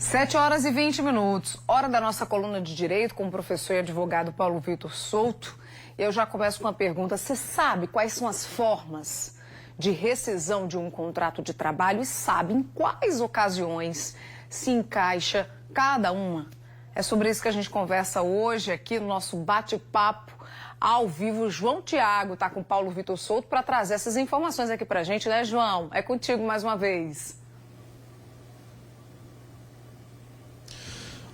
7h20, hora da nossa coluna de direito com o professor e advogado Paulo Vitor Souto. Eu já começo com uma pergunta: você sabe quais são as formas de rescisão de um contrato de trabalho e sabe em quais ocasiões se encaixa cada uma? É sobre isso que a gente conversa hoje aqui no nosso bate-papo ao vivo. João Tiago está com o Paulo Vitor Souto para trazer essas informações aqui para a gente, né, João? É contigo mais uma vez.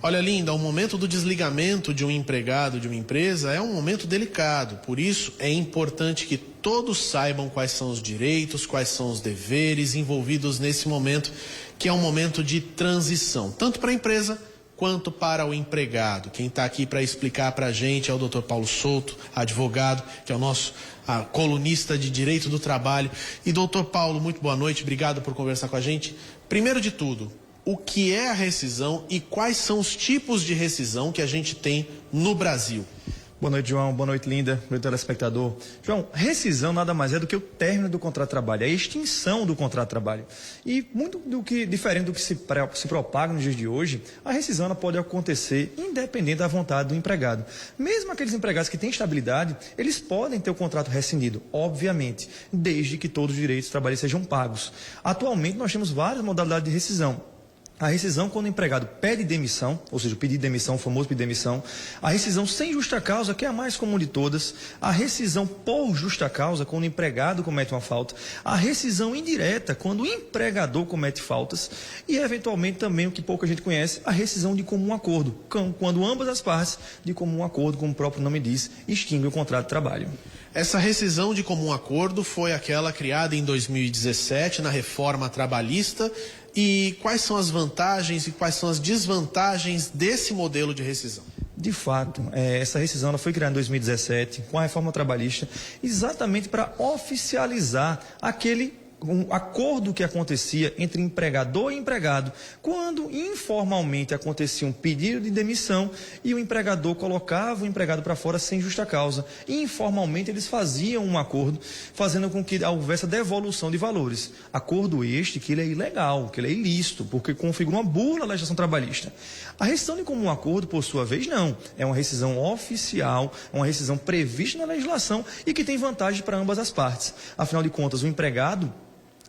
Olha, Linda, o momento do desligamento de um empregado de uma empresa é um momento delicado. Por isso, é importante que todos saibam quais são os direitos, quais são os deveres envolvidos nesse momento, que é um momento de transição, tanto para a empresa quanto para o empregado. Quem está aqui para explicar para a gente é o Dr. Paulo Souto, advogado, que é o nosso colunista de Direito do Trabalho. E, Dr. Paulo, muito boa noite, obrigado por conversar com a gente. Primeiro de tudo, o que é a rescisão e quais são os tipos de rescisão que a gente tem no Brasil? Boa noite, João. Boa noite, Linda. Boa noite, telespectador. João, rescisão nada mais é do que o término do contrato de trabalho, a extinção do contrato de trabalho. E diferente do que se propaga nos dias de hoje, a rescisão ela pode acontecer independente da vontade do empregado. Mesmo aqueles empregados que têm estabilidade, eles podem ter o contrato rescindido, obviamente, desde que todos os direitos trabalhistas sejam pagos. Atualmente, nós temos várias modalidades de rescisão. A rescisão quando o empregado pede demissão, ou seja, o pedido de demissão, o famoso pedido de demissão. A rescisão sem justa causa, que é a mais comum de todas. A rescisão por justa causa, quando o empregado comete uma falta. A rescisão indireta, quando o empregador comete faltas. E, eventualmente, também, o que pouca gente conhece, a rescisão de comum acordo. Quando ambas as partes, de comum acordo, como o próprio nome diz, extinguem o contrato de trabalho. Essa rescisão de comum acordo foi aquela criada em 2017, na reforma trabalhista. E quais são as vantagens e quais são as desvantagens desse modelo de rescisão? De fato, essa rescisão ela foi criada em 2017 com a reforma trabalhista exatamente para oficializar um acordo que acontecia entre empregador e empregado, quando informalmente acontecia um pedido de demissão e o empregador colocava o empregado para fora sem justa causa. E informalmente eles faziam um acordo, fazendo com que houvesse a devolução de valores. Acordo este que ele é ilegal, que ele é ilícito, porque configura uma burla à legislação trabalhista. A rescisão de comum acordo, por sua vez, não. É uma rescisão oficial, uma rescisão prevista na legislação e que tem vantagem para ambas as partes. Afinal de contas, o empregado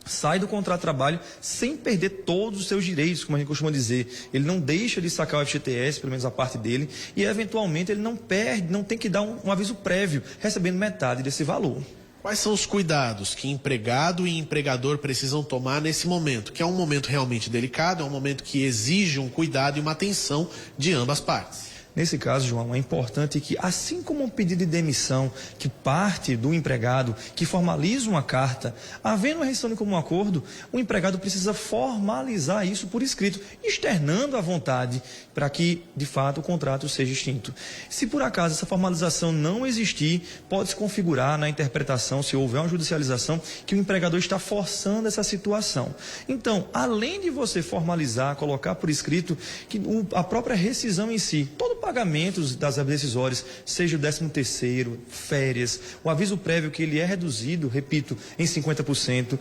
sai do contrato de trabalho sem perder todos os seus direitos, como a gente costuma dizer. Ele não deixa de sacar o FGTS, pelo menos a parte dele, e eventualmente ele não perde, não tem que dar um aviso prévio, recebendo metade desse valor. Quais são os cuidados que empregado e empregador precisam tomar nesse momento, que é um momento realmente delicado, é um momento que exige um cuidado e uma atenção de ambas partes? Nesse caso, João, é importante que, assim como um pedido de demissão que parte do empregado, que formaliza uma carta, havendo uma rescisão de comum acordo, o empregado precisa formalizar isso por escrito, externando a vontade para que, de fato, o contrato seja extinto. Se por acaso essa formalização não existir, pode-se configurar na interpretação, se houver uma judicialização, que o empregador está forçando essa situação. Então, além de você formalizar, colocar por escrito que a própria rescisão em si, todo pagamento das decisórias, seja o 13º, férias, o aviso prévio que ele é reduzido, repito, em 50%,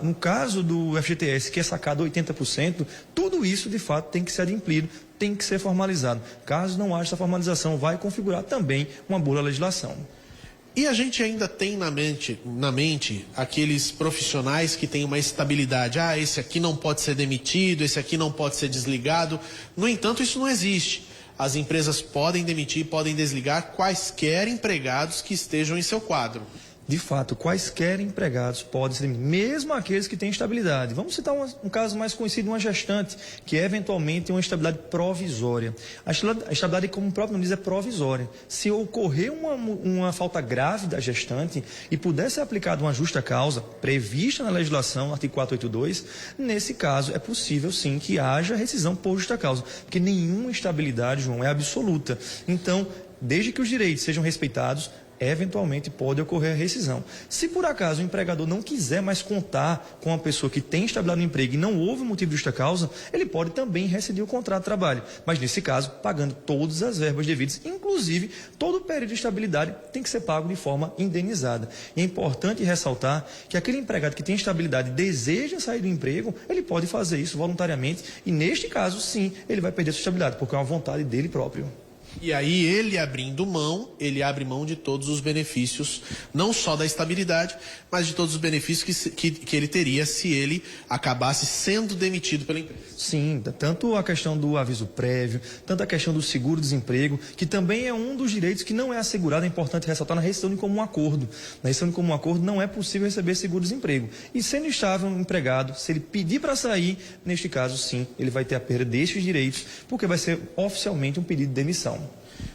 no caso do FGTS, que é sacado 80%, tudo isso, de fato, tem que ser adimplido, tem que ser formalizado. Caso não haja essa formalização, vai configurar também uma burla à legislação. E a gente ainda tem na mente aqueles profissionais que têm uma estabilidade. Esse aqui não pode ser demitido, esse aqui não pode ser desligado. No entanto, isso não existe. As empresas podem demitir, podem desligar quaisquer empregados que estejam em seu quadro. De fato, quaisquer empregados podem ser demitidos, mesmo aqueles que têm estabilidade. Vamos citar um caso mais conhecido, uma gestante, que eventualmente tem uma estabilidade provisória. A estabilidade, como o próprio nome diz, é provisória. Se ocorrer uma falta grave da gestante e puder ser aplicada uma justa causa, prevista na legislação, artigo 482, nesse caso é possível sim que haja rescisão por justa causa, porque nenhuma estabilidade, João, é absoluta. Então, desde que os direitos sejam respeitados, eventualmente pode ocorrer a rescisão. Se por acaso o empregador não quiser mais contar com a pessoa que tem estabilidade no emprego e não houve motivo de justa causa, ele pode também rescindir o contrato de trabalho, mas nesse caso pagando todas as verbas devidas, inclusive todo o período de estabilidade tem que ser pago de forma indenizada. E é importante ressaltar que aquele empregado que tem estabilidade e deseja sair do emprego, ele pode fazer isso voluntariamente e neste caso sim, ele vai perder sua estabilidade, porque é uma vontade dele próprio. E aí ele abrindo mão, ele abre mão de todos os benefícios, não só da estabilidade, mas de todos os benefícios que ele teria se ele acabasse sendo demitido pela empresa. Sim, tanto a questão do aviso prévio, tanto a questão do seguro-desemprego, que também é um dos direitos que não é assegurado, é importante ressaltar, na rescisão de comum acordo. Na rescisão de comum acordo não é possível receber seguro-desemprego. E sendo estável um empregado, se ele pedir para sair, neste caso sim, ele vai ter a perda destes direitos, porque vai ser oficialmente um pedido de demissão.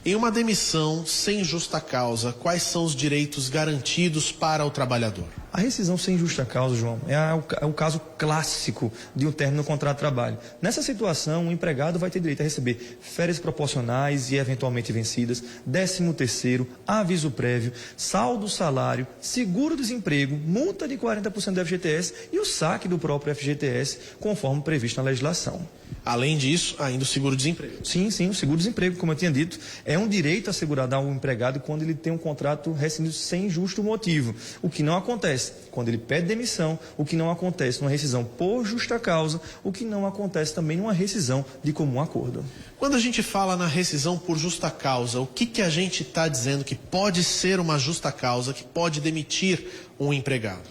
Em uma demissão sem justa causa, quais são os direitos garantidos para o trabalhador? A rescisão sem justa causa, João, é o caso clássico de um término no contrato de trabalho. Nessa situação, o empregado vai ter direito a receber férias proporcionais e eventualmente vencidas, 13º, aviso prévio, saldo salário, seguro-desemprego, multa de 40% do FGTS e o saque do próprio FGTS, conforme previsto na legislação. Além disso, ainda o seguro-desemprego. Sim, o seguro-desemprego, como eu tinha dito, é um direito assegurado ao empregado quando ele tem um contrato rescindido sem justo motivo, o que não acontece quando ele pede demissão, o que não acontece numa rescisão por justa causa, o que não acontece também numa rescisão de comum acordo. Quando a gente fala na rescisão por justa causa, o que a gente está dizendo que pode ser uma justa causa, que pode demitir um empregado?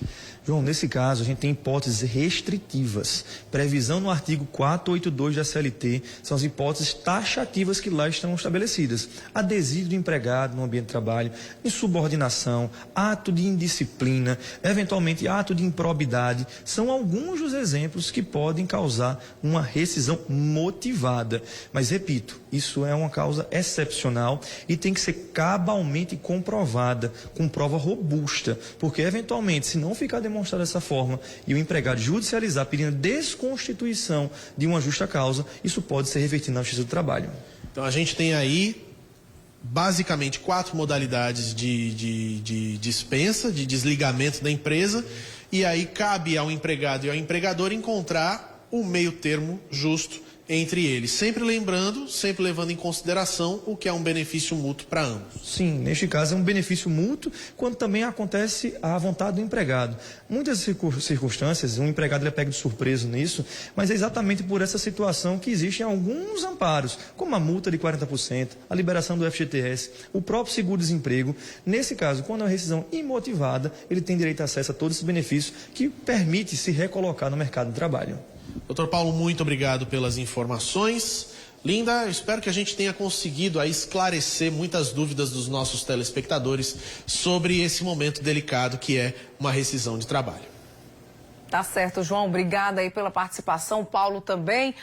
João, nesse caso, a gente tem hipóteses restritivas. Previsão no artigo 482 da CLT são as hipóteses taxativas que lá estão estabelecidas. A desígnio do empregado no ambiente de trabalho, insubordinação, ato de indisciplina, eventualmente ato de improbidade, são alguns dos exemplos que podem causar uma rescisão motivada. Mas, repito, isso é uma causa excepcional e tem que ser cabalmente comprovada, com prova robusta, porque, eventualmente, se não ficar demonstrado dessa forma e o empregado judicializar pedindo desconstituição de uma justa causa, isso pode ser revertido na Justiça do Trabalho. Então a gente tem aí basicamente 4 modalidades de dispensa, de desligamento da empresa, e aí cabe ao empregado e ao empregador encontrar o meio termo justo entre eles, sempre lembrando, sempre levando em consideração o que é um benefício mútuo para ambos. Sim, neste caso é um benefício mútuo, quando também acontece à vontade do empregado. Muitas circunstâncias, um empregado é pego de surpresa nisso, mas é exatamente por essa situação que existem alguns amparos, como a multa de 40%, a liberação do FGTS, o próprio seguro-desemprego. Nesse caso, quando é uma rescisão imotivada, ele tem direito a acesso a todos esses benefícios que permite se recolocar no mercado de trabalho. Doutor Paulo, muito obrigado pelas informações. Linda, espero que a gente tenha conseguido aí esclarecer muitas dúvidas dos nossos telespectadores sobre esse momento delicado que é uma rescisão de trabalho. Tá certo, João. Obrigada aí pela participação. Paulo também.